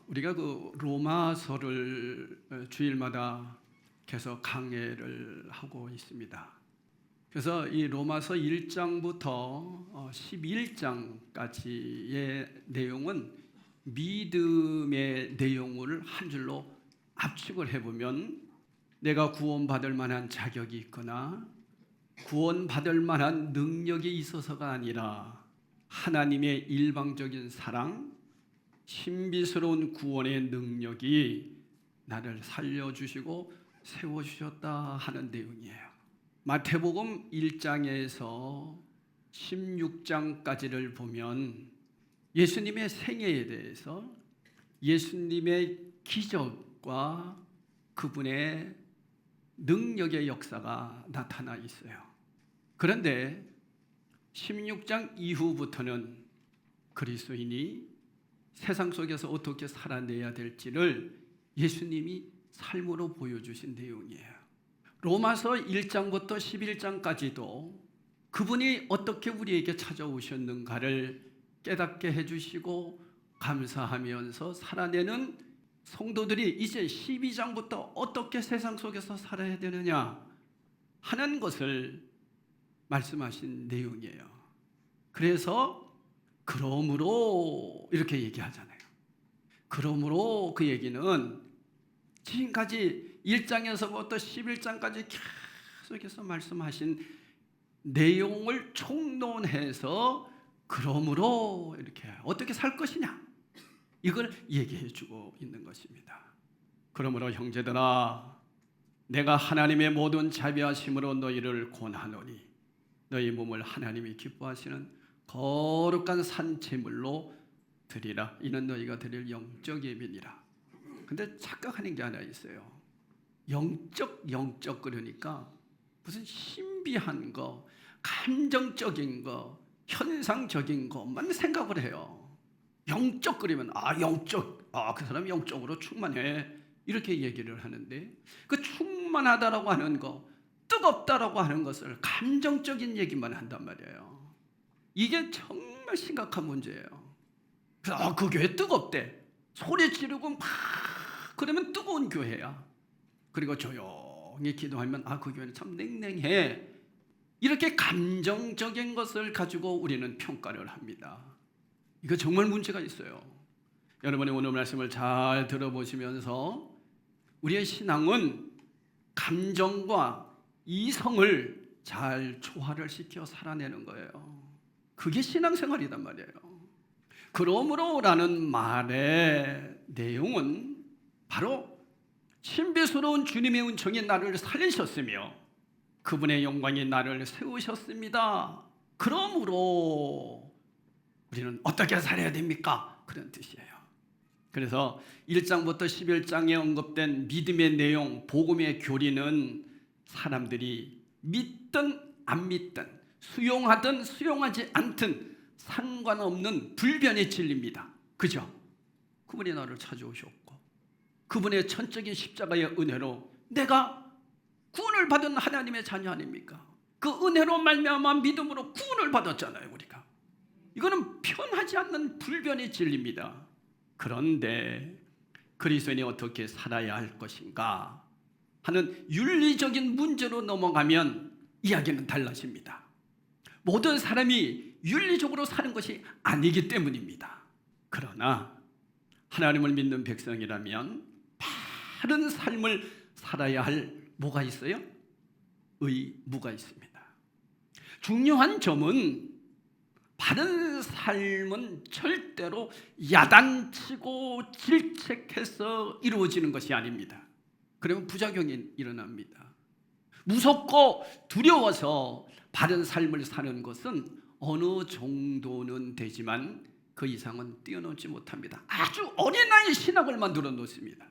우리가 그 로마서를 주일마다 계속 강해를 하고 있습니다. 그래서 이 로마서 1장부터 11장까지의 내용은 믿음의 내용을 한 줄로 압축을 해보면 내가 구원받을 만한 자격이 있거나 구원받을 만한 능력이 있어서가 아니라 하나님의 일방적인 사랑, 신비스러운 구원의 능력이 나를 살려주시고 세워주셨다 하는 내용이에요. 마태복음 1장에서 16장까지를 보면 예수님의 생애에 대해서 예수님의 기적과 그분의 능력의 역사가 나타나 있어요. 그런데 16장 이후부터는 그리스도인이 세상 속에서 어떻게 살아내야 될지를 예수님이 삶으로 보여주신 내용이에요. 로마서 1장부터 11장까지도 그분이 어떻게 우리에게 찾아오셨는가를 깨닫게 해주시고 감사하면서 살아내는 성도들이 이제 12장부터 어떻게 세상 속에서 살아야 되느냐 하는 것을 말씀하신 내용이에요. 그래서 그러므로 이렇게 얘기하잖아요. 그러므로 그 얘기는 지금까지 1장에서부터 11장까지 계속해서 말씀하신 내용을 총론해서 그러므로 이렇게 어떻게 살 것이냐 이걸 얘기해 주고 있는 것입니다. 그러므로 형제들아 내가 하나님의 모든 자비하심으로 너희를 권하노니 너희 몸을 하나님이 기뻐하시는 거룩한 산제물로 드리라. 이는 너희가 드릴 영적 예배니라. 근데 착각하는 게 하나 있어요. 영적 그러니까 무슨 신비한 거, 감정적인 거, 현상적인 것만 생각을 해요. 영적 그러면 그 사람 영적으로 충만해 이렇게 얘기를 하는데 그 충만하다라고 하는 거, 뜨겁다라고 하는 것을 감정적인 얘기만 한단 말이에요. 이게 정말 심각한 문제예요. 그래서 그 교회 뜨겁대. 소리 지르고 막 그러면 뜨거운 교회야. 그리고 조용히 기도하면 그 교회는 참 냉랭해. 이렇게 감정적인 것을 가지고 우리는 평가를 합니다. 이거 정말 문제가 있어요. 여러분이 오늘 말씀을 잘 들어보시면서 우리의 신앙은 감정과 이성을 잘 조화를 시켜 살아내는 거예요. 그게 신앙생활이란 말이에요. 그러므로라는 말의 내용은 바로 신비스러운 주님의 은총이 나를 살리셨으며 그분의 영광이 나를 세우셨습니다. 그러므로 우리는 어떻게 살아야 됩니까? 그런 뜻이에요. 그래서 1장부터 11장에 언급된 믿음의 내용, 복음의 교리는 사람들이 믿든 안 믿든 수용하든 수용하지 않든 상관없는 불변의 진리입니다. 그죠? 그분이 나를 찾아오셨고 그분의 천적인 십자가의 은혜로 내가 구원을 받은 하나님의 자녀 아닙니까? 그 은혜로 말미암아 믿음으로 구원을 받았잖아요. 우리가 이거는 편하지 않는 불변의 진리입니다. 그런데 그리스도인이 어떻게 살아야 할 것인가 하는 윤리적인 문제로 넘어가면 이야기는 달라집니다. 모든 사람이 윤리적으로 사는 것이 아니기 때문입니다. 그러나 하나님을 믿는 백성이라면 바른 삶을 살아야 할 뭐가 있어요? 의무가 있습니다. 중요한 점은 바른 삶은 절대로 야단치고 질책해서 이루어지는 것이 아닙니다. 그러면 부작용이 일어납니다. 무섭고 두려워서 바른 삶을 사는 것은 어느 정도는 되지만 그 이상은 뛰어넘지 못합니다. 아주 어린 나이에 신앙을 만들어 놓습니다.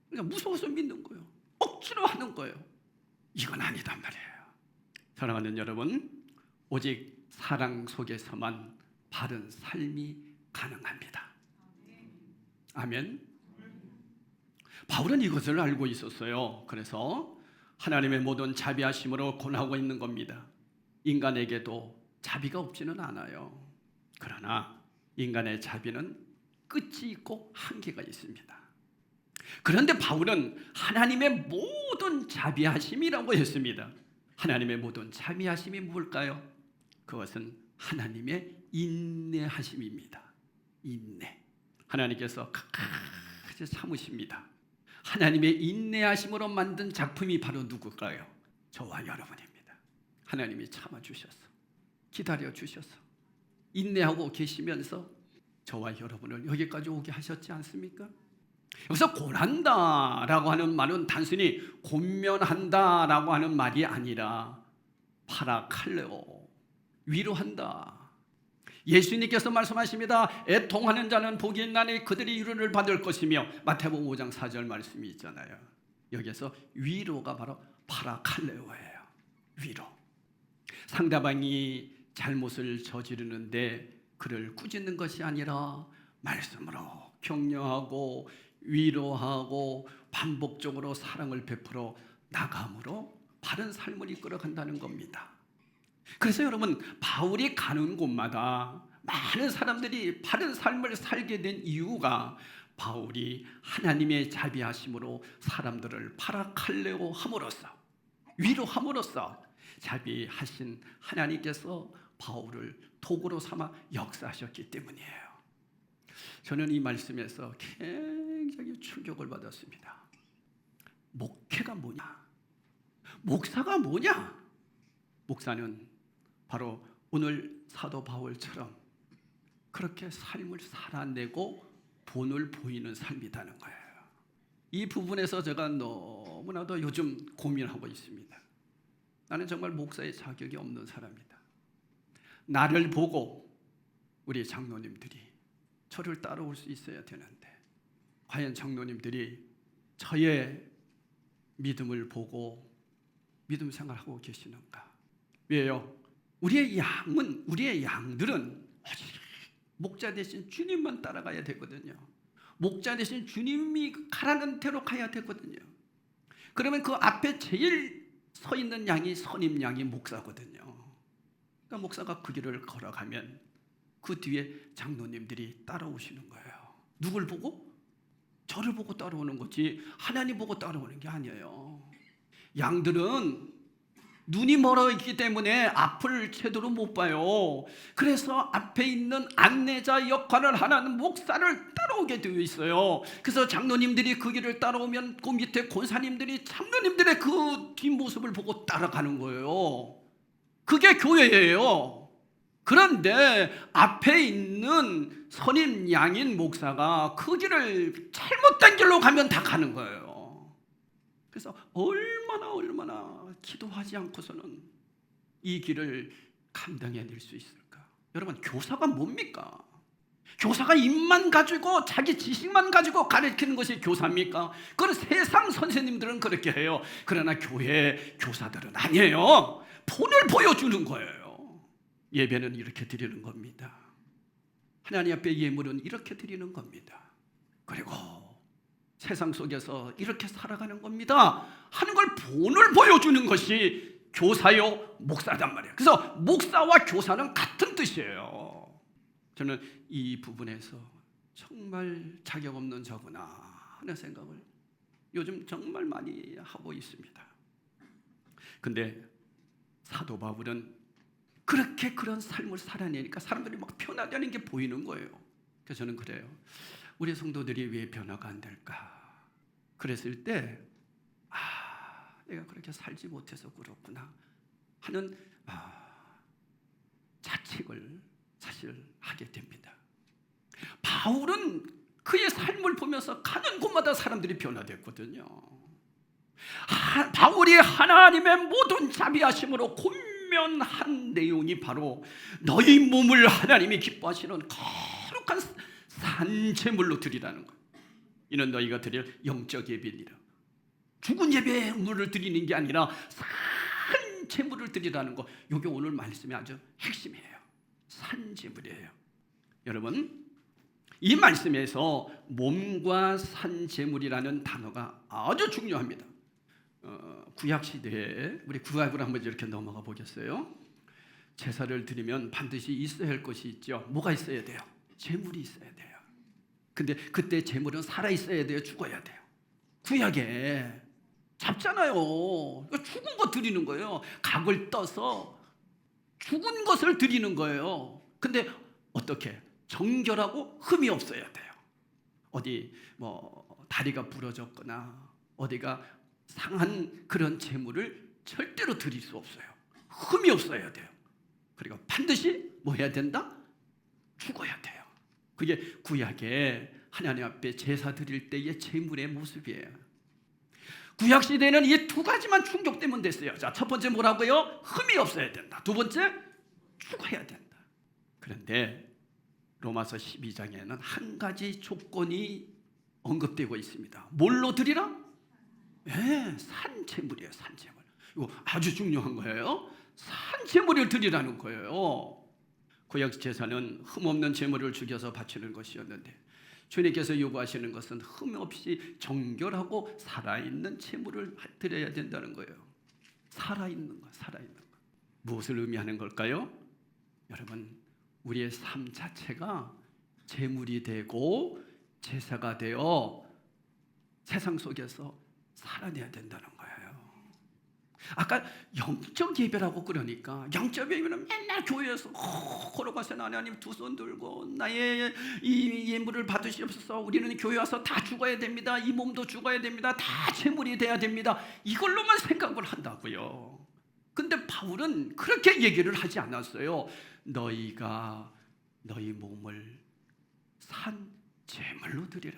그러니까 무서워서 믿는 거예요. 억지로 하는 거예요. 이건 아니단 말이에요. 사랑하는 여러분, 오직 사랑 속에서만 바른 삶이 가능합니다. 아멘. 바울은 이것을 알고 있었어요. 그래서 하나님의 모든 자비하심으로 권하고 있는 겁니다. 인간에게도 자비가 없지는 않아요. 그러나 인간의 자비는 끝이 있고 한계가 있습니다. 그런데 바울은 하나님의 모든 자비하심이라고 했습니다. 하나님의 모든 자비하심이 뭘까요? 그것은 하나님의 인내하심입니다. 인내. 하나님께서 끝까지 참으십니다. 하나님의 인내하심으로 만든 작품이 바로 누굴까요? 저와 여러분입니다. 하나님이 참아주셔서, 기다려주셔서, 인내하고 계시면서 저와 여러분을 여기까지 오게 하셨지 않습니까? 여기서 고난다라고 하는 말은 단순히 곤면한다라고 하는 말이 아니라 파라칼레오, 위로한다. 예수님께서 말씀하십니다. 애통하는 자는 복이 있나니 그들이 위로를 받을 것이며, 마태복음 5장 4절 말씀이 있잖아요. 여기서 위로가 바로 파라칼레오예요. 위로. 상대방이 잘못을 저지르는데 그를 꾸짖는 것이 아니라 말씀으로 격려하고 위로하고 반복적으로 사랑을 베풀어 나감으로 바른 삶을 이끌어간다는 겁니다. 그래서 여러분, 바울이 가는 곳마다 많은 사람들이 바른 삶을 살게 된 이유가 바울이 하나님의 자비하심으로 사람들을 파라칼레오 함으로써, 위로함으로써 자비하신 하나님께서 바울을 도구로 삼아 역사하셨기 때문이에요. 저는 이 말씀에서 굉장히 충격을 받았습니다. 목회가 뭐냐? 목사가 뭐냐? 목사는 바로 오늘 사도 바울처럼 그렇게 삶을 살아내고 본을 보이는 삶이라는 거예요. 이 부분에서 제가 너무나도 요즘 고민하고 있습니다. 나는 정말 목사의 자격이 없는 사람이다. 나를 보고 우리 장로님들이 저를 따라올 수 있어야 되는데, 과연 장로님들이 저의 믿음을 보고 믿음 생활하고 계시는가? 왜요? 우리의 양들은 목자 대신 주님만 따라가야 되거든요. 목자 대신 주님이 가라는 대로 가야 되거든요. 그러면 그 앞에 제일 서 있는 양이 선임 양이 목사거든요. 그러니까 목사가 그 길을 걸어가면 그 뒤에 장로님들이 따라오시는 거예요. 누굴 보고? 저를 보고 따라오는 거지 하나님 보고 따라오는 게 아니에요. 양들은 눈이 멀어 있기 때문에 앞을 제대로 못 봐요. 그래서 앞에 있는 안내자 역할을 하는 목사를 따라오게 되어 있어요. 그래서 장로님들이 그 길을 따라오면 그 밑에 권사님들이 장로님들의 그 뒷모습을 보고 따라가는 거예요. 그게 교회예요. 그런데 앞에 있는 선임 양인 목사가 그 길을 잘못된 길로 가면 다 가는 거예요. 그래서 얼마나 기도하지 않고서는 이 길을 감당해낼 수 있을까? 여러분, 교사가 뭡니까? 교사가 입만 가지고 자기 지식만 가지고 가르치는 것이 교사입니까? 그건 세상 선생님들은 그렇게 해요. 그러나 교회 교사들은 아니에요. 본을 보여주는 거예요. 예배는 이렇게 드리는 겁니다. 하나님 앞에 예물은 이렇게 드리는 겁니다. 그리고 세상 속에서 이렇게 살아가는 겁니다 하는 걸 본을 보여주는 것이 교사요 목사단 말이에요. 그래서 목사와 교사는 같은 뜻이에요. 저는 이 부분에서 정말 자격 없는 저구나 하는 생각을 요즘 정말 많이 하고 있습니다. 근데 사도 바울은 그렇게 그런 삶을 살아내니까 사람들이 막 변화되는 게 보이는 거예요. 그래서 저는 그래요. 우리 성도들이 왜 변화가 안 될까? 그랬을 때 내가 그렇게 살지 못해서 그렇구나 하는 자책을 사실 하게 됩니다. 바울은 그의 삶을 보면서 가는 곳마다 사람들이 변화됐거든요. 바울이 하나님의 모든 자비하심으로 권면한 내용이 바로 너희 몸을 하나님이 기뻐하시는 거룩한 산제물로 드리라는 것. 이는 너희가 드릴 영적 예배니라. 죽은 예배물을 드리는 게 아니라 산제물을 드리라는 것. 이게 오늘 말씀의 아주 핵심이에요. 산제물이에요. 여러분, 이 말씀에서 몸과 산제물이라는 단어가 아주 중요합니다. 구약 시대에 우리 구약으로 한번 이렇게 넘어가 보겠어요. 제사를 드리면 반드시 있어야 할 것이 있죠. 뭐가 있어야 돼요? 제물이 있어야 돼요. 근데 그때 재물은 살아있어야 돼요, 죽어야 돼요? 구약에 잡잖아요. 죽은 거 드리는 거예요. 각을 떠서 죽은 것을 드리는 거예요. 근데 어떻게? 정결하고 흠이 없어야 돼요. 어디 다리가 부러졌거나 어디가 상한 그런 재물을 절대로 드릴 수 없어요. 흠이 없어야 돼요. 그리고 반드시 뭐 해야 된다? 죽어야 돼요. 그게 구약에 하나님 앞에 제사 드릴 때의 제물의 모습이에요. 구약 시대에는 이 두 가지만 충족되면 됐어요. 자, 첫 번째 뭐라고요? 흠이 없어야 된다. 두 번째, 죽어야 된다. 그런데 로마서 12장에는 한 가지 조건이 언급되고 있습니다. 뭘로 드리라? 네, 산제물이에요. 산제물. 이거 아주 중요한 거예요. 산제물을 드리라는 거예요. 구약 제사는 흠없는 제물을 죽여서 바치는 것이었는데 주님께서 요구하시는 것은 흠 없이 정결하고 살아있는 제물을 드려야 된다는 거예요. 살아있는 거, 살아있는 거. 무엇을 의미하는 걸까요? 여러분, 우리의 삶 자체가 제물이 되고 제사가 되어 세상 속에서 살아내야 된다는 거예요. 아까 영적 예배라고 그러니까 영적 예배는 맨날 교회에서 걸어가서 하나님 두 손 들고 나의 이 예물을 받으시옵소서. 우리는 교회 와서 다 죽어야 됩니다. 이 몸도 죽어야 됩니다. 다 제물이 돼야 됩니다. 이걸로만 생각을 한다고요. 근데 바울은 그렇게 얘기를 하지 않았어요. 너희가 너희 몸을 산 제물로 드리라.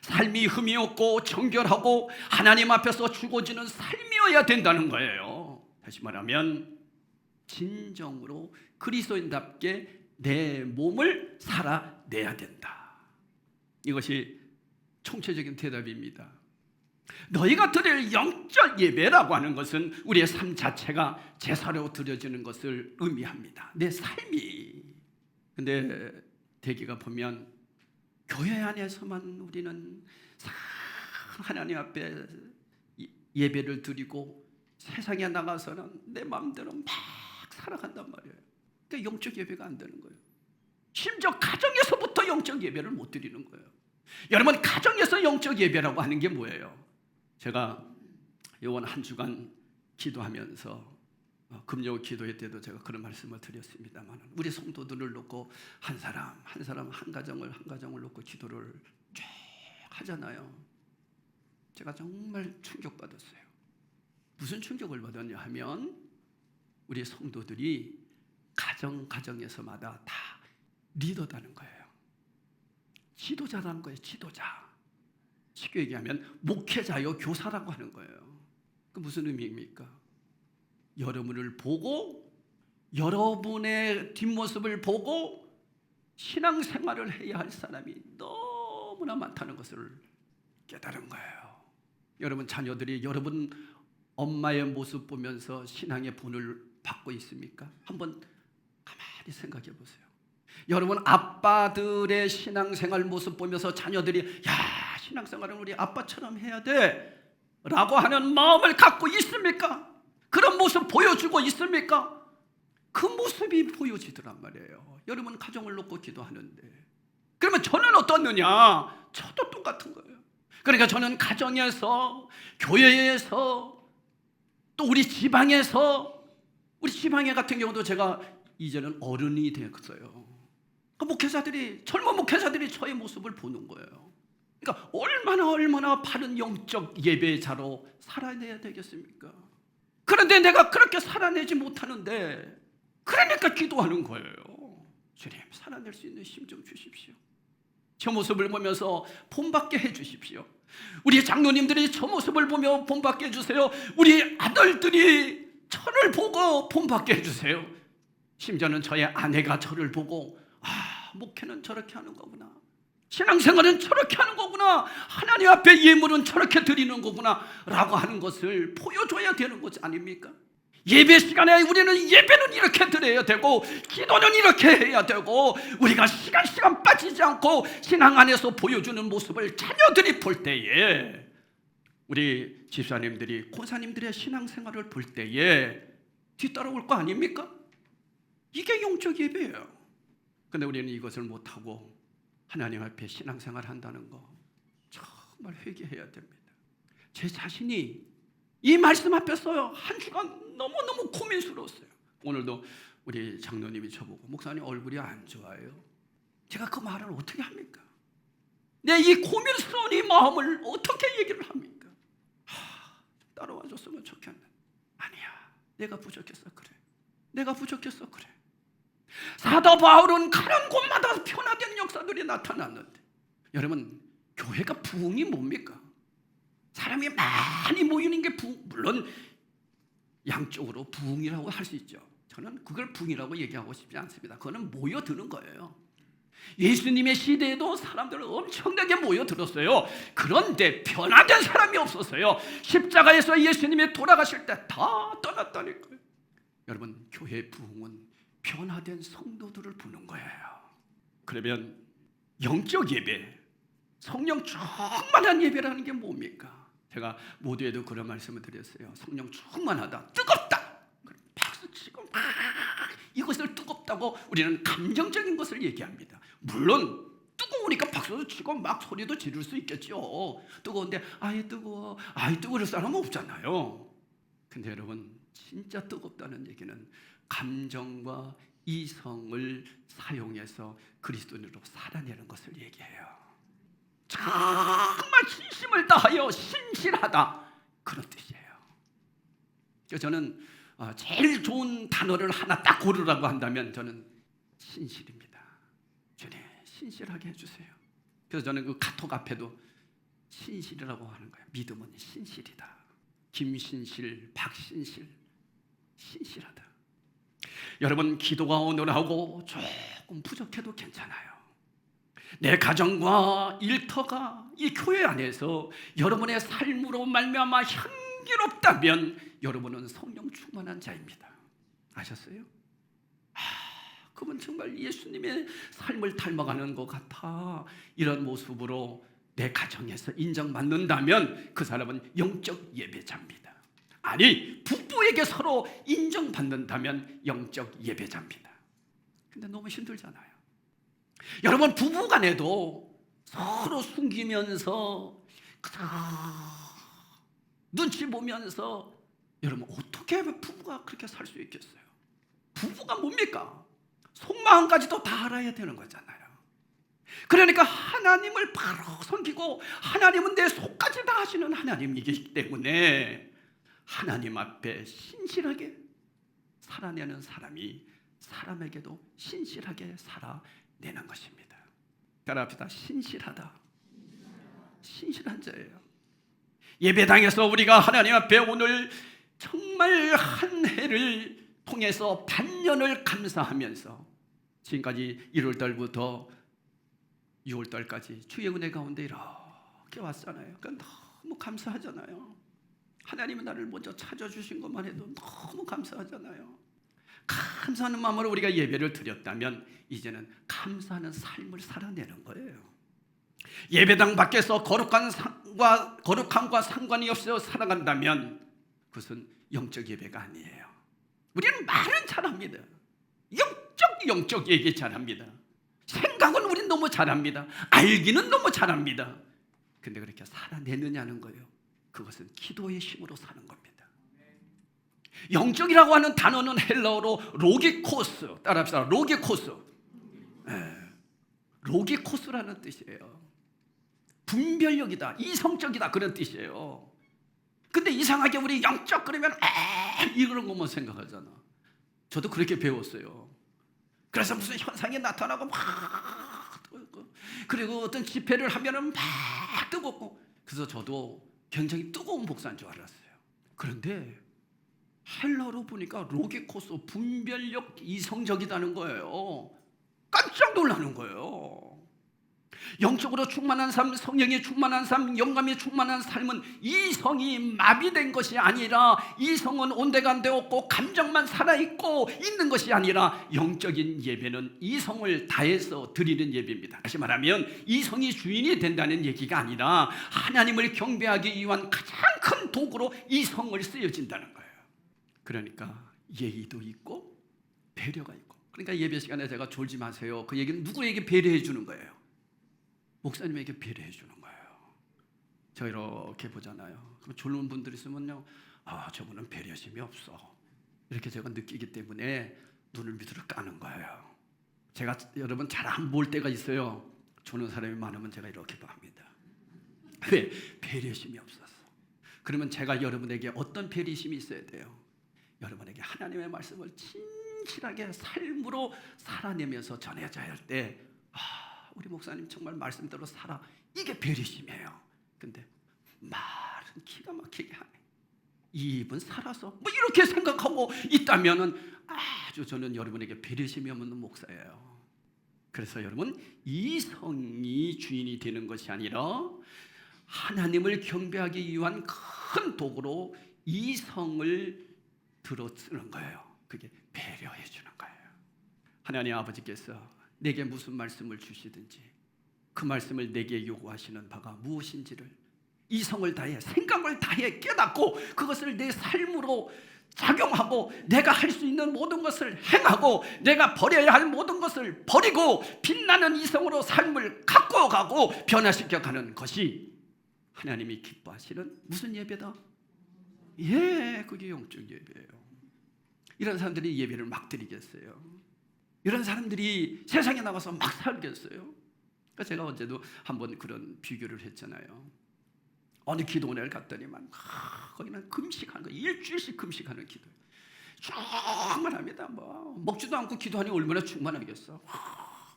삶이 흠이 없고 정결하고 하나님 앞에서 죽어지는 삶이어야 된다는 거예요. 다시 말하면 진정으로 그리스도인답게 내 몸을 살아내야 된다. 이것이 총체적인 대답입니다. 너희가 드릴 영적 예배라고 하는 것은 우리의 삶 자체가 제사로 드려지는 것을 의미합니다. 내 삶이. 근데 대개가 보면 교회 안에서만 우리는 하나님 앞에 예배를 드리고 세상에 나가서는 내 마음대로 막 살아간단 말이에요. 그러니까 영적 예배가 안 되는 거예요. 심지어 가정에서부터 영적 예배를 못 드리는 거예요. 여러분, 가정에서 영적 예배라고 하는 게 뭐예요? 제가 이번 한 주간 기도하면서 금요 기도회 때도 제가 그런 말씀을 드렸습니다만 우리 성도들을 놓고 한 사람 한 가정을 놓고 기도를 쭉 하잖아요. 제가 정말 충격받았어요. 무슨 충격을 받았냐 하면 우리 성도들이 가정에서마다 다 리더다는 거예요. 지도자라는 거예요. 지도자. 쉽게 얘기하면 목회자요 교사라고 하는 거예요. 그 무슨 의미입니까? 여러분을 보고 여러분의 뒷모습을 보고 신앙생활을 해야 할 사람이 너무나 많다는 것을 깨달은 거예요. 여러분 자녀들이 여러분 엄마의 모습 보면서 신앙의 본을 받고 있습니까? 한번 가만히 생각해 보세요. 여러분 아빠들의 신앙생활 모습 보면서 자녀들이 야, 신앙생활은 우리 아빠처럼 해야 돼 라고 하는 마음을 갖고 있습니까? 그런 모습 보여주고 있습니까? 그 모습이 보여지더란 말이에요. 여러분 가정을 놓고 기도하는데 그러면 저는 어떻느냐? 저도 똑같은 거예요. 그러니까 저는 가정에서 교회에서 또 우리 지방에서 우리 지방에 같은 경우도 제가 이제는 어른이 되었어요. 그 목회자들이 젊은 목회자들이 저의 모습을 보는 거예요. 그러니까 얼마나 바른 영적 예배자로 살아내야 되겠습니까? 그런데 내가 그렇게 살아내지 못하는데 그러니까 기도하는 거예요. 주님 살아낼 수 있는 힘 좀 주십시오. 저 모습을 보면서 본받게 해주십시오. 우리 장로님들이 저 모습을 보며 본받게 해주세요. 우리 아들들이 저를 보고 본받게 해주세요. 심지어는 저의 아내가 저를 보고 목회는 저렇게 하는 거구나. 신앙생활은 저렇게 하는 거구나. 하나님 앞에 예물은 저렇게 드리는 거구나 라고 하는 것을 보여줘야 되는 것 아닙니까? 예배 시간에 우리는 예배는 이렇게 드려야 되고 기도는 이렇게 해야 되고 우리가 시간 빠지지 않고 신앙 안에서 보여주는 모습을 자녀들이 볼 때에 우리 집사님들이 권사님들의 신앙생활을 볼 때에 뒤따라올 거 아닙니까? 이게 영적 예배예요. 근데 우리는 이것을 못하고 하나님 앞에 신앙생활 한다는 거 정말 회개해야 됩니다. 제 자신이 이 말씀 앞에서요, 한 주간 너무너무 고민스러웠어요. 오늘도 우리 장로님이 저보고 목사님 얼굴이 안 좋아요. 제가 그 말을 어떻게 합니까? 내 이 고민스러운 이 마음을 어떻게 얘기를 합니까? 따라와 줬으면 좋겠는데 아니야, 내가 부족해서 그래. 내가 부족해서 그래. 사도 바울은 가는 곳마다 변화된 역사들이 나타났는데, 여러분, 교회가 부흥이 뭡니까? 사람이 많이 모이는 게 부흥, 물론 양쪽으로 부흥이라고 할 수 있죠. 저는 그걸 부흥이라고 얘기하고 싶지 않습니다. 그거는 모여드는 거예요. 예수님의 시대에도 사람들은 엄청나게 모여들었어요. 그런데 변화된 사람이 없었어요. 십자가에서 예수님이 돌아가실 때 다 떠났다니까요. 여러분, 교회 부흥은 변화된 성도들을 부는 거예요. 그러면 영적 예배, 성령 충만한 예배라는 게 뭡니까? 제가 모두에도 그런 말씀을 드렸어요. 성령 충만하다, 뜨겁다, 박수치고 막 이것을 뜨겁다고 우리는 감정적인 것을 얘기합니다. 물론 뜨거우니까 박수도 치고 막 소리도 지를 수 있겠죠. 뜨거운데 아이 뜨거워, 아이 뜨거울 사람은 없잖아요. 근데 여러분, 진짜 뜨겁다는 얘기는 감정과 이성을 사용해서 그리스도인으로 살아내는 것을 얘기해요. 정말 진심을 다하여 신실하다, 그런 뜻이에요. 저는 제일 좋은 단어를 하나 딱 고르라고 한다면 저는 신실입니다. 주님, 신실하게 해주세요. 그래서 저는 그 카톡 앞에도 신실이라고 하는 거예요. 믿음은 신실이다. 김신실, 박신실, 신실하다. 여러분, 기도가 오늘하고 조금 부족해도 괜찮아요. 내 가정과 일터가 이 교회 안에서 여러분의 삶으로 말미암아 향기롭다면 여러분은 성령 충만한 자입니다. 아셨어요? 그분 정말 예수님의 삶을 닮아가는 것 같아. 이런 모습으로 내 가정에서 인정받는다면 그 사람은 영적 예배자입니다. 아니, 부부에게 서로 인정받는다면 영적 예배자입니다. 근데 너무 힘들잖아요. 여러분, 부부간에도 서로 숨기면서 눈치 보면서, 여러분, 어떻게 부부가 그렇게 살 수 있겠어요? 부부가 뭡니까? 속마음까지도 다 알아야 되는 거잖아요. 그러니까 하나님을 바로 섬기고, 하나님은 내 속까지 다 아시는 하나님이기 때문에 하나님 앞에 신실하게 살아내는 사람이 사람에게도 신실하게 살아내는 것입니다. 따라합시다. 신실하다. 신실한 자예요. 예배당에서 우리가 하나님 앞에 오늘 정말 한 해를 통해서 반년을 감사하면서 지금까지 1월달부터 6월달까지 주의 은혜 가운데 이렇게 왔잖아요. 그러니까 너무 감사하잖아요. 하나님은 나를 먼저 찾아주신 것만 해도 너무 감사하잖아요. 감사하는 마음으로 우리가 예배를 드렸다면 이제는 감사하는 삶을 살아내는 거예요. 예배당 밖에서 거룩함과 상관이 없어 살아간다면 그것은 영적 예배가 아니에요. 우리는 말은 잘합니다. 영적 얘기 잘합니다. 생각은 우린 너무 잘합니다. 알기는 너무 잘합니다. 근데 그렇게 살아내느냐는 거예요. 그것은 기도의 힘으로 사는 겁니다. 영적이라고 하는 단어는 헬라어로 로기코스, 따라합시다. 로기코스. 로기코스라는 뜻이에요. 분별력이다, 이성적이다, 그런 뜻이에요. 근데 이상하게 우리 영적 그러면 이런 것만 생각하잖아. 저도 그렇게 배웠어요. 그래서 무슨 현상이 나타나고 막 뜨겁고, 그리고 어떤 집회를 하면은 막 뜨겁고, 그래서 저도 굉장히 뜨거운 목사인 줄 알았어요. 그런데 헬라어로 보니까 로기코스, 분별력, 이성적이다는 거예요. 깜짝 놀라는 거예요. 영적으로 충만한 삶, 성령이 충만한 삶, 영감이 충만한 삶은 이성이 마비된 것이 아니라, 이성은 온데간데 없고 감정만 살아있고 있는 것이 아니라, 영적인 예배는 이성을 다해서 드리는 예배입니다. 다시 말하면 이성이 주인이 된다는 얘기가 아니라 하나님을 경배하기 위한 가장 큰 도구로 이성을 쓰여진다는 거예요. 그러니까 예의도 있고 배려가 있고. 그러니까 예배 시간에 제가 졸지 마세요, 그 얘기는 누구에게 배려해 주는 거예요? 목사님에게 배려해 주는 거예요. 저 이렇게 보잖아요. 그럼 젊은 분들이 있으면요, 저분은 배려심이 없어, 이렇게 제가 느끼기 때문에 눈을 밑으로 까는 거예요. 제가 여러분 잘 안 볼 때가 있어요. 주는 사람이 많으면 제가 이렇게 봅니다. 왜? 배려심이 없어서. 그러면 제가 여러분에게 어떤 배려심이 있어야 돼요? 여러분에게 하나님의 말씀을 진실하게 삶으로 살아내면서 전해져야 할 때, 우리 목사님 정말 말씀대로 살아, 이게 배려심이에요. 근데 말은 기가 막히게 하네, 입은 살아서 뭐 이렇게 생각하고 있다면은 아주 저는 여러분에게 배려심이 없는 목사예요. 그래서 여러분, 이성이 주인이 되는 것이 아니라 하나님을 경배하기 위한 큰 도구로 이성을 들어 쓰는 거예요. 그게 배려해 주는 거예요. 하나님 아버지께서 내게 무슨 말씀을 주시든지 그 말씀을 내게 요구하시는 바가 무엇인지를 이성을 다해, 생각을 다해 깨닫고 그것을 내 삶으로 작용하고, 내가 할 수 있는 모든 것을 행하고, 내가 버려야 할 모든 것을 버리고 빛나는 이성으로 삶을 갖고 가고 변화시켜 가는 것이 하나님이 기뻐하시는 무슨 예배다? 그게 영적 예배예요. 이런 사람들이 예배를 막 드리겠어요? 이런 사람들이 세상에 나가서 막 살겠어요? 그러니까 제가 어제도 한번 그런 비교를 했잖아요. 어느 기도원을 갔더니만 거기는 금식하는 거, 일주일씩 금식하는 기도, 충만합니다. 뭐 먹지도 않고 기도하니 얼마나 충만하겠어.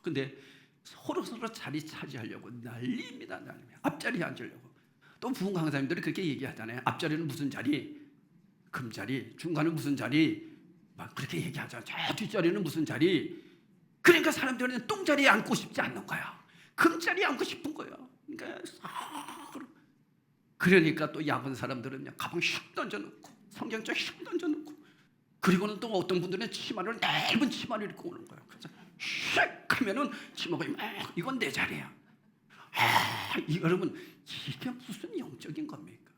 근데 서로 자리 차지하려고 난리입니다. 앞자리에 앉으려고. 또 부흥 강사님들이 그렇게 얘기하잖아요. 앞자리는 무슨 자리? 금자리. 중간은 무슨 자리? 막 그렇게 얘기하잖아요. 저 뒷자리는 무슨 자리? 그러니까 사람들은 똥자리에 앉고 싶지 않는 거야. 금자리에 앉고 싶은 거야. 그러니까 또 야분 사람들은 가방 슉 던져놓고 성경책 슉 던져놓고, 그리고는 또 어떤 분들은 치마를, 넓은 치마를 입고 오는 거예요. 그래서 슉 하면은 치마가 이건 내 자리야. 여러분, 이게 무슨 영적인 겁니까?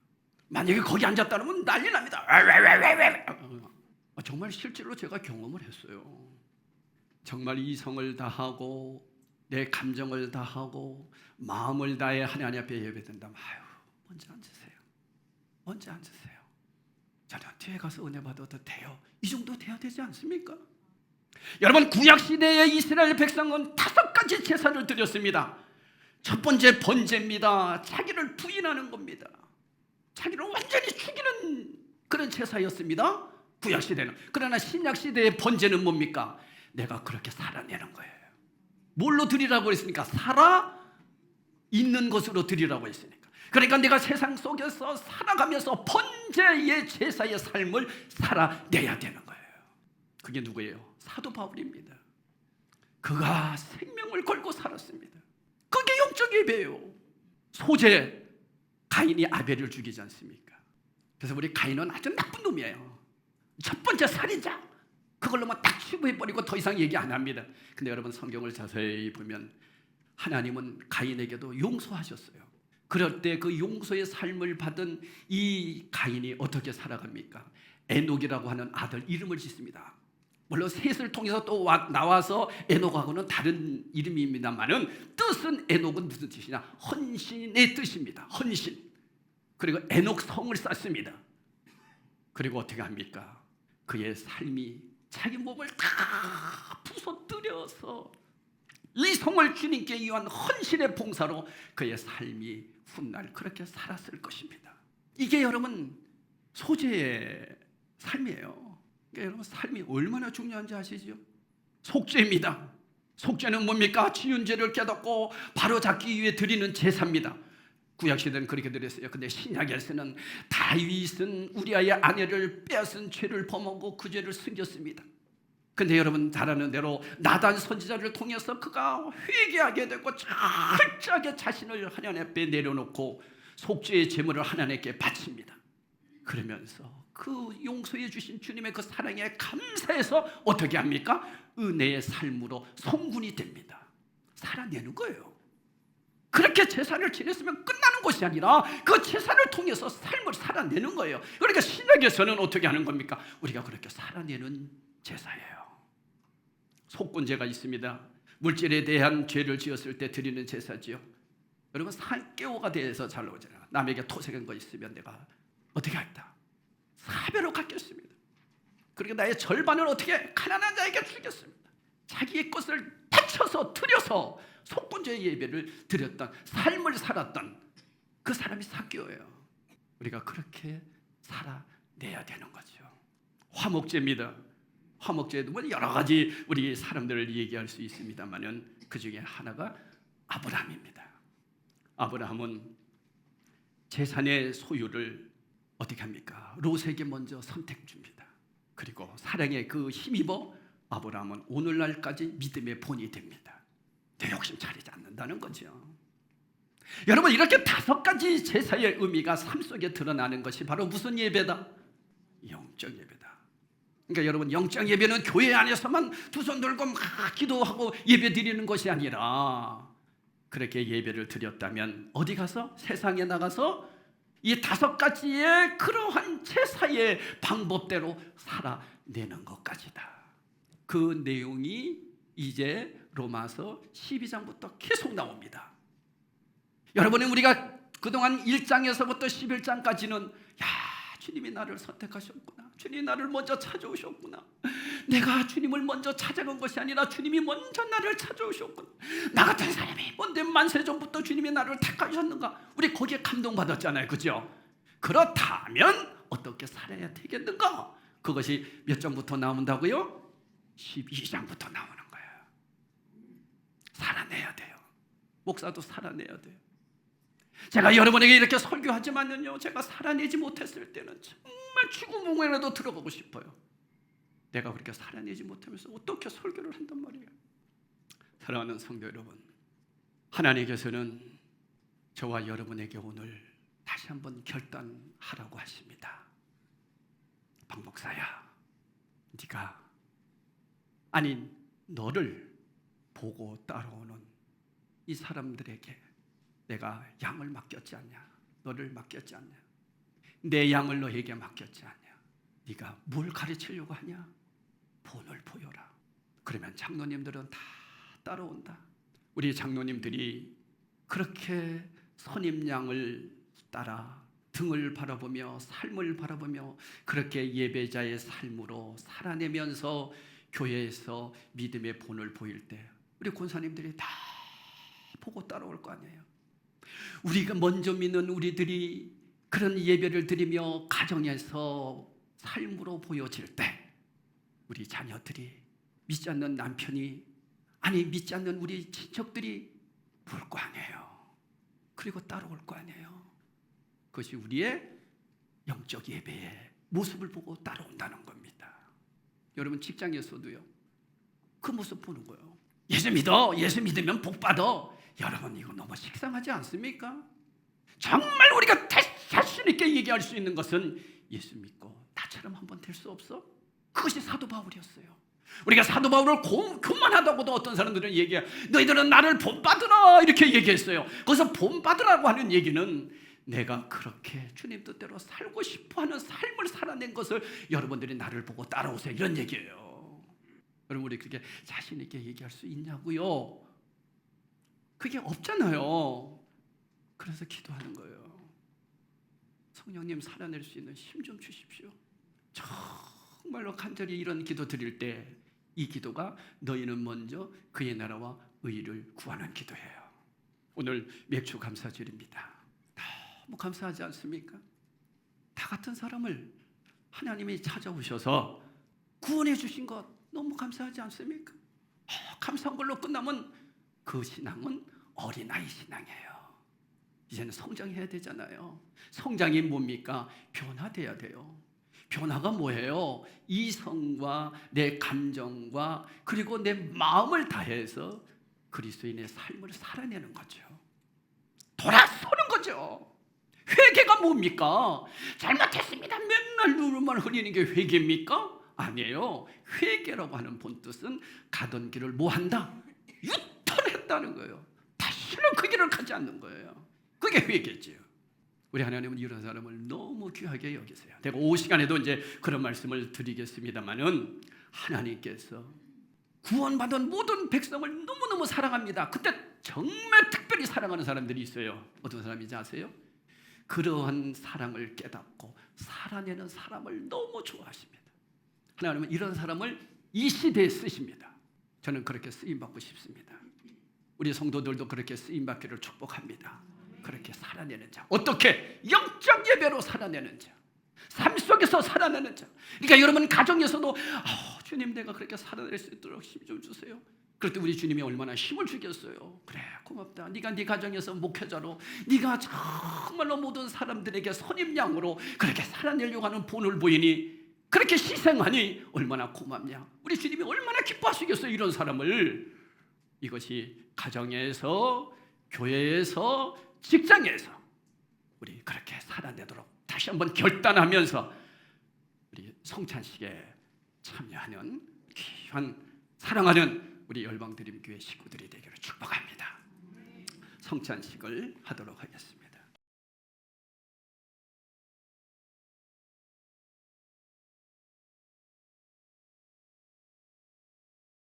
만약에 거기 앉았다 그러면 난리 납니다. 정말 실제로 제가 경험을 했어요. 정말 이성을 다하고 내 감정을 다하고 마음을 다해 하나님 앞에 예배된다면 먼저 앉으세요. 먼저 앉으세요. 저는 뒤에 가서 은혜 받아도 돼요. 이 정도 돼야 되지 않습니까? 여러분, 구약시대의 이스라엘 백성은 5가지 제사를 드렸습니다. 첫 번째 번제입니다. 자기를 부인하는 겁니다. 자기를 완전히 죽이는 그런 제사였습니다, 구약시대는. 그러나 신약시대의 번제는 뭡니까? 내가 그렇게 살아내는 거예요. 뭘로 드리라고 했습니까? 살아 있는 것으로 드리라고 했으니까. 그러니까 내가 세상 속에서 살아가면서 번제의 제사의 삶을 살아내야 되는 거예요. 그게 누구예요? 사도 바울입니다. 그가 생명을 걸고 살았습니다. 그게 영적 예배예요. 소재, 가인이 아벨을 죽이지 않습니까? 그래서 우리 가인은 아주 나쁜 놈이에요. 첫 번째 살인자. 그걸로만 딱 치부해버리고 더 이상 얘기 안 합니다. 근데 여러분, 성경을 자세히 보면 하나님은 가인에게도 용서하셨어요. 그럴 때 그 용서의 삶을 받은 이 가인이 어떻게 살아갑니까? 에녹이라고 하는 아들 이름을 짓습니다. 물론 셋을 통해서 또 나와서 에녹하고는 다른 이름입니다만은 뜻은, 에녹은 무슨 뜻이냐? 헌신의 뜻입니다. 헌신. 그리고 에녹 성을 쌓습니다. 그리고 어떻게 합니까? 그의 삶이 자기 몸을 다 부숴뜨려서 이 성을 주님께 위한 헌신의 봉사로 그의 삶이 훗날 그렇게 살았을 것입니다. 이게 여러분 소재의 삶이에요. 그러니까 여러분, 삶이 얼마나 중요한지 아시죠? 속죄입니다. 속죄는 뭡니까? 지은 죄를 깨닫고 바로잡기 위해 드리는 제사입니다. 구약시대는 그렇게 드렸어요. 근데 신약에서는 다윗은 우리아의 아내를 빼앗은 죄를 범하고 그 죄를 숨겼습니다. 근데 여러분 잘 아는 대로 나단 선지자를 통해서 그가 회개하게 되고 철저하게 자신을 하나님 앞에 내려놓고 속죄의 제물을 하나님께 바칩니다. 그러면서 그 용서해 주신 주님의 그 사랑에 감사해서 어떻게 합니까? 은혜의 삶으로 성군이 됩니다. 살아내는 거예요. 그렇게 제사를 지냈으면 끝나는 것이 아니라 그 제사를 통해서 삶을 살아내는 거예요. 그러니까 신약에서는 어떻게 하는 겁니까? 우리가 그렇게 살아내는 제사예요. 속건제가 있습니다. 물질에 대한 죄를 지었을 때 드리는 제사지요. 여러분 산깨오가 대해서 잘 나오잖아요. 남에게 토색한 거 있으면 내가 어떻게 하겠다. 사배로 갚겠습니다. 그리고 나의 절반을 어떻게 가난한 자에게 주겠습니다. 자기의 것을 바쳐서 드려서 속건제의 예배를 드렸던 삶을 살았던 그 사람이 사개오예요. 우리가 그렇게 살아내야 되는 거죠. 화목제입니다. 화목제에도 뭐 여러 가지 우리 사람들을 얘기할 수 있습니다만은 그 중에 하나가 아브라함입니다. 아브라함은 재산의 소유를 어떻게 합니까? 롯에게 먼저 선택 줍니다. 그리고 사랑에 그 힘입어 아브라함은 오늘날까지 믿음의 본이 됩니다. 내 욕심 차리지 않는다는 거죠. 여러분 이렇게 5가지 제사의 의미가 삶 속에 드러나는 것이 바로 무슨 예배다? 영적 예배다. 그러니까 여러분 영적 예배는 교회 안에서만 두 손 들고 막 기도하고 예배 드리는 것이 아니라 그렇게 예배를 드렸다면 어디 가서 세상에 나가서 이 5가지의 그러한 제사의 방법대로 살아내는 것까지다. 그 내용이 이제 로마서 12장부터 계속 나옵니다. 여러분은 우리가 그동안 1장에서부터 11장까지는 주님이 나를 선택하셨구나. 주님이 나를 먼저 찾아오셨구나. 내가 주님을 먼저 찾아간 것이 아니라 주님이 먼저 나를 찾아오셨구나. 나 같은 사람이 뭔데 만세 전부터 주님이 나를 택하셨는가. 우리 거기에 감동받았잖아요. 그죠? 그렇다면 어떻게 살아야 되겠는가? 그것이 몇 장부터 나온다고요? 12장부터 나오는 거예요. 살아내야 돼요. 목사도 살아내야 돼요. 제가 여러분에게 이렇게 설교하지만요, 제가 살아내지 못했을 때는 정말 죽음공원에라도 들어가고 싶어요. 내가 그렇게 살아내지 못하면서 어떻게 설교를 한단 말이에요. 사랑하는 성도 여러분, 하나님께서는 저와 여러분에게 오늘 다시 한번 결단하라고 하십니다. 박 목사야, 네가 아니 너를 보고 따라오는 이 사람들에게 내가 양을 맡겼지 않냐? 너를 맡겼지 않냐? 내 양을 너에게 맡겼지 않냐? 네가 뭘 가르치려고 하냐? 본을 보여라. 그러면 장로님들은 다 따라온다. 우리 장로님들이 그렇게 선임양을 따라 등을 바라보며 삶을 바라보며 그렇게 예배자의 삶으로 살아내면서 교회에서 믿음의 본을 보일 때 우리 권사님들이 다 보고 따라올 거 아니에요. 우리가 먼저 믿는 우리들이 그런 예배를 드리며 가정에서 삶으로 보여질 때 우리 자녀들이 믿지 않는 남편이 아니 믿지 않는 우리 친척들이 볼 거 아니에요. 그리고 따라올 거 아니에요. 그것이 우리의 영적 예배의 모습을 보고 따라온다는 겁니다. 여러분 직장에서도요. 그 모습 보는 거예요. 예수 믿어. 예수 믿으면 복 받아. 여러분 이거 너무 식상하지 않습니까? 정말 우리가 자신 있게 얘기할 수 있는 것은 예수 믿고 나처럼 한번 될 수 없어? 그것이 사도 바울이었어요. 우리가 사도 바울을 교만하다고도 어떤 사람들은 얘기해. 너희들은 나를 본받으라 이렇게 얘기했어요. 거기서 본받으라고 하는 얘기는 내가 그렇게 주님 뜻대로 살고 싶어하는 삶을 살아낸 것을 여러분들이 나를 보고 따라오세요 이런 얘기예요. 여러분 우리 그렇게 자신 있게 얘기할 수 있냐고요? 그게 없잖아요. 그래서 기도하는 거예요. 성령님 살아낼 수 있는 힘 좀 주십시오. 정말로 간절히 이런 기도 드릴 때 이 기도가 너희는 먼저 그의 나라와 의를 구하는 기도예요. 오늘 맥주 감사절입니다. 너무 감사하지 않습니까? 다 같은 사람을 하나님이 찾아오셔서 구원해 주신 것 너무 감사하지 않습니까? 감사한 걸로 끝나면 그 신앙은 어린아이 신앙이에요. 이제는 성장해야 되잖아요. 성장이 뭡니까? 변화돼야 돼요. 변화가 뭐예요? 이성과 내 감정과 그리고 내 마음을 다해서 그리스도인의 삶을 살아내는 거죠. 돌아서는 거죠. 회개가 뭡니까? 잘못했습니다. 맨날 눈물만 흘리는 게 회개입니까? 아니에요. 회개라고 하는 본뜻은 가던 길을 뭐한다? 유턴했다는 거예요. 다시는 그 길을 가지 않는 거예요. 그게 회개죠. 우리 하나님은 이런 사람을 너무 귀하게 여기세요. 내가 오후 시간에도 이제 그런 말씀을 드리겠습니다만은 하나님께서 구원받은 모든 백성을 너무너무 사랑합니다. 그때 정말 특별히 사랑하는 사람들이 있어요. 어떤 사람인지 아세요? 그러한 사랑을 깨닫고 살아내는 사람을 너무 좋아하십니다. 하나님은 이런 사람을 이 시대에 쓰십니다. 저는 그렇게 쓰임받고 싶습니다. 우리 성도들도 그렇게 쓰임받기를 축복합니다. 그렇게 살아내는 자. 어떻게? 영적 예배로 살아내는 자. 삶 속에서 살아내는 자. 그러니까 여러분 가정에서도 주님 내가 그렇게 살아낼 수 있도록 힘 좀 주세요. 그럴 때 우리 주님이 얼마나 힘을 주겠어요. 그래 고맙다. 네가 네 가정에서 목회자로 네가 정말로 모든 사람들에게 선임양으로 그렇게 살아내려고 하는 본을 보이니 그렇게 희생하니 얼마나 고맙냐. 우리 주님이 얼마나 기뻐하시겠어요. 이런 사람을. 이것이 가정에서 교회에서 직장에서 우리 그렇게 살아내도록 다시 한번 결단하면서 우리 성찬식에 참여하는 귀한 사랑하는 우리 열방드림교회 식구들이 되기를 축복합니다. 성찬식을 하도록 하겠습니다.